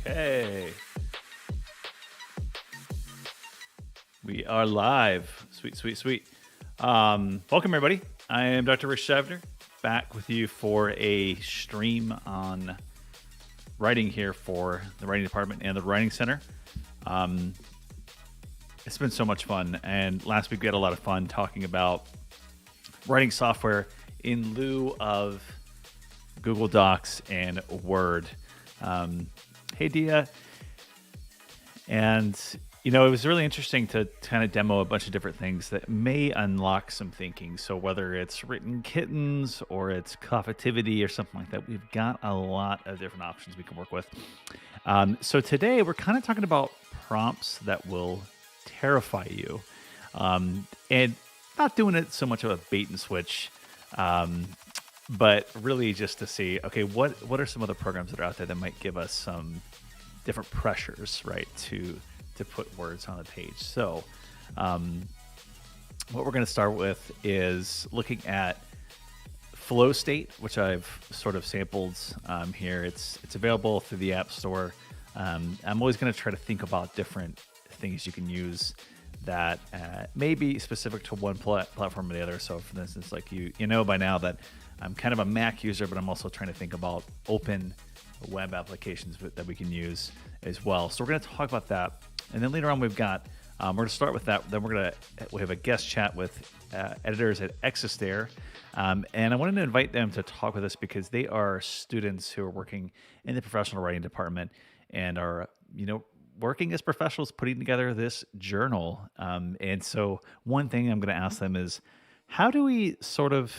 Okay. We are live. Sweet, sweet, sweet. Welcome, everybody. I am Dr. Rich Shavner, back with you for a stream on writing here for the writing department and the writing center. It's been so much fun. And last week we had a lot of fun talking about writing software in lieu of Google Docs and Word. Hey, Dia. And, you know, it was really interesting to kind of demo a bunch of different things that may unlock some thinking. So whether it's written kittens or it's coffitivity or something like that, we've got a lot of different options we can work with. So today we're kind of talking about prompts that will terrify you. And not doing it so much of a bait and switch, but really just to see, okay, what are some other programs that are out there that might give us some different pressures, right, to put words on a page. So what we're going to start with is looking at Flow State, which I've sort of sampled here. It's available through the App Store. I'm always going to try to think about different things you can use that may be specific to one platform or the other. So for instance, like you know by now that I'm kind of a Mac user, but I'm also trying to think about open web applications that we can use as well. So we're going to talk about that. And then later on, we've got, we're going to start with that. Then we have a guest chat with editors at Existere. And I wanted to invite them to talk with us because they are students who are working in the professional writing department and are, working as professionals putting together this journal. And so one thing I'm going to ask them is, how do we sort of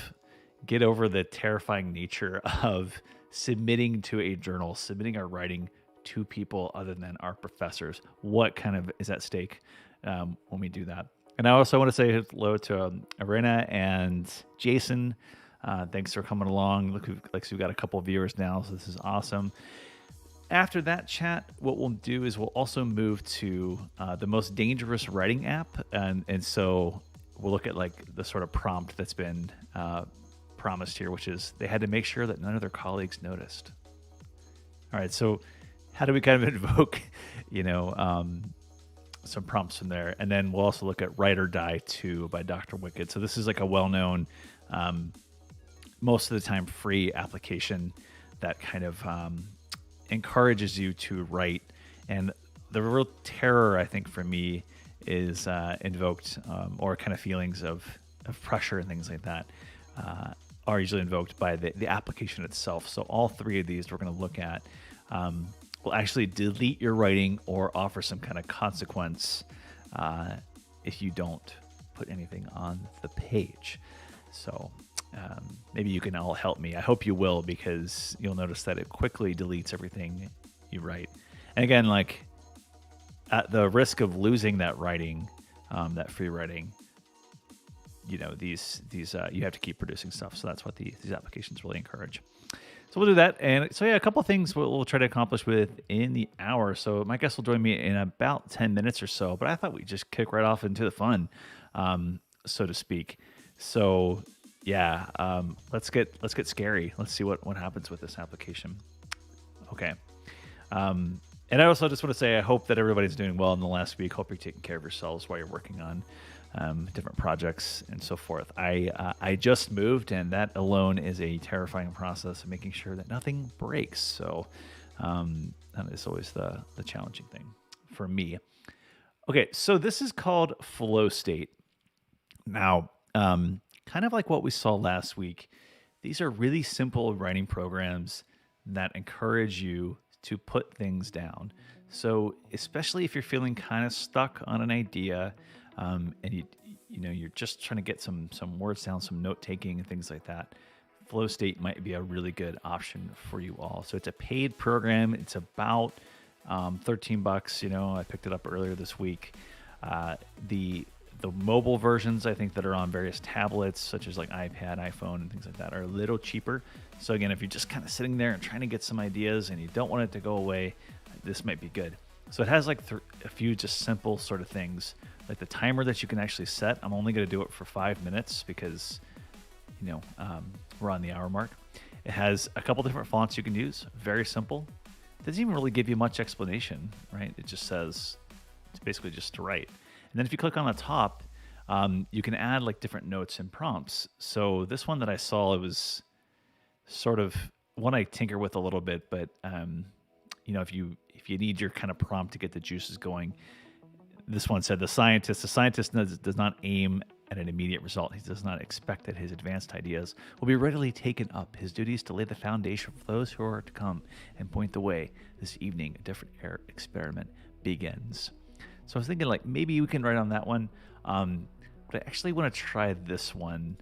get over the terrifying nature of submitting to a journal, submitting our writing to people other than our professors? What kind of is at stake when we do that? And I also want to say hello to Arena and Jason. Thanks for coming along. Look, we've got a couple of viewers now, so this is awesome. After that chat, what we'll do is we'll also move to the most dangerous writing app. And so we'll look at like the sort of prompt that's been promised here, which is they had to make sure that none of their colleagues noticed. All right, so how do we kind of invoke, some prompts from there? And then we'll also look at Write or Die 2 by Dr. Wicked. So this is like a well-known, most of the time free application that kind of encourages you to write. And the real terror, I think, for me is invoked, or kind of feelings of pressure and things like that are usually invoked by the application itself. So all three of these we're going to look at will actually delete your writing or offer some kind of consequence if you don't put anything on the page. So maybe you can all help me. I hope you will, because you'll notice that it quickly deletes everything you write. And again, like at the risk of losing that writing, that free writing, these you have to keep producing stuff. So that's what these applications really encourage. So we'll do that. And so, yeah, a couple of things we'll try to accomplish within the hour. So my guest will join me in about 10 minutes or so, but I thought we'd just kick right off into the fun, so to speak. So yeah, let's get scary. Let's see what happens with this application. Okay. And I also just want to say, I hope that everybody's doing well in the last week. Hope you're taking care of yourselves while you're working on different projects and so forth. I just moved, and that alone is a terrifying process of making sure that nothing breaks. So that is always the challenging thing for me. Okay, so this is called Flow State. Now, kind of like what we saw last week, these are really simple writing programs that encourage you to put things down. So especially if you're feeling kind of stuck on an idea, and you're just trying to get some words down, some note taking and things like that, Flow State might be a really good option for you all. So it's a paid program. It's about $13. I picked it up earlier this week. The mobile versions, I think, that are on various tablets, such as like iPad, iPhone, and things like that, are a little cheaper. So again, if you're just kind of sitting there and trying to get some ideas and you don't want it to go away, this might be good. So it has like a few just simple sort of things, like the timer that you can actually set. I'm only going to do it for 5 minutes because, we're on the hour mark. It has a couple different fonts you can use. Very simple. doesn't even really give you much explanation, right? It just says it's basically just to write. And then if you click on the top, you can add like different notes and prompts. So this one that I saw, it was sort of one I tinker with a little bit, but if you need your kind of prompt to get the juices going, this one said the scientist does not aim at an immediate result. He does not expect that his advanced ideas will be readily taken up. His duty is to lay the foundation for those who are to come and point the way. This evening, a different experiment begins. So I was thinking like maybe we can write on that one, but I actually want to try this one,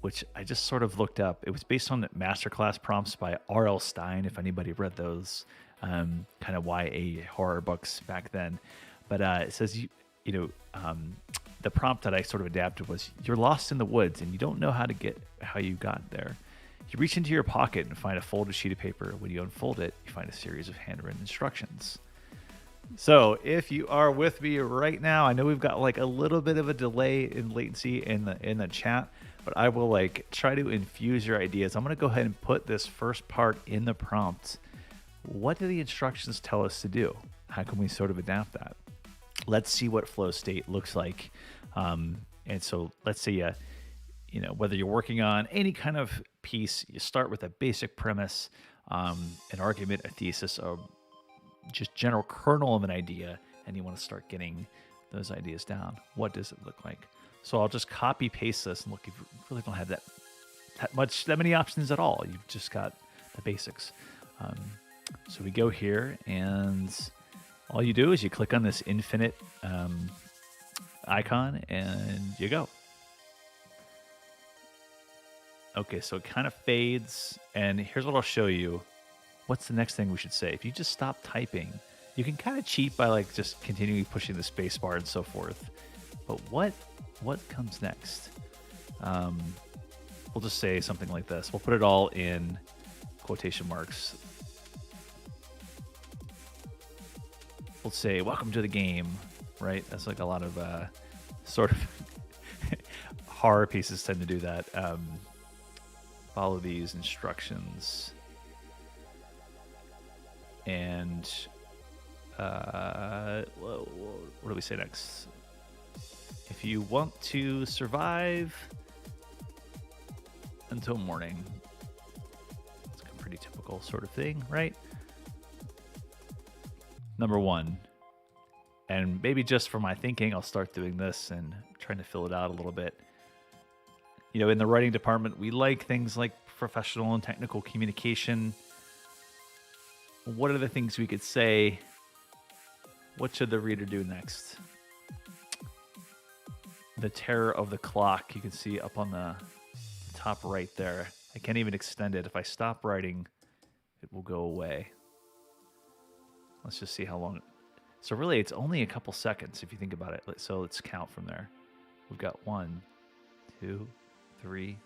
which I just sort of looked up. It was based on the masterclass prompts by R.L. Stine, if anybody read those kind of YA horror books back then. But it says, the prompt that I sort of adapted was, you're lost in the woods and you don't know how you got there. You reach into your pocket and find a folded sheet of paper. When you unfold it, you find a series of handwritten instructions. So if you are with me right now, I know we've got like a little bit of a delay in latency in the chat, but I will like try to infuse your ideas. I'm going to go ahead and put this first part in the prompt. What do the instructions tell us to do? How can we sort of adapt that? Let's see what flow state looks like. And so let's say, whether you're working on any kind of piece, you start with a basic premise, an argument, a thesis, or just general kernel of an idea, and you want to start getting those ideas down. What does it look like? So I'll just copy paste this, and look, you really don't have that many options at all. You've just got the basics. So we go here, and all you do is you click on this infinite icon, and you go. Okay, so it kind of fades, and here's what I'll show you. What's the next thing we should say? If you just stop typing, you can kind of cheat by like just continually pushing the space bar and so forth. But what comes next? We'll just say something like this. We'll put it all in quotation marks. We'll say, welcome to the game, right? That's like a lot of sort of horror pieces tend to do that. Follow these instructions. And what do we say next? If you want to survive until morning. It's a pretty typical sort of thing, right? Number one. And maybe just for my thinking, I'll start doing this and trying to fill it out a little bit. In the writing department, we like things like professional and technical communication. What are the things we could say? What should the reader do next? The terror of the clock, you can see up on the top right there. I can't even extend it. If I stop writing, it will go away. Let's just see how long. So really, it's only a couple seconds if you think about it. So let's count from there. We've got 1, 2, 3,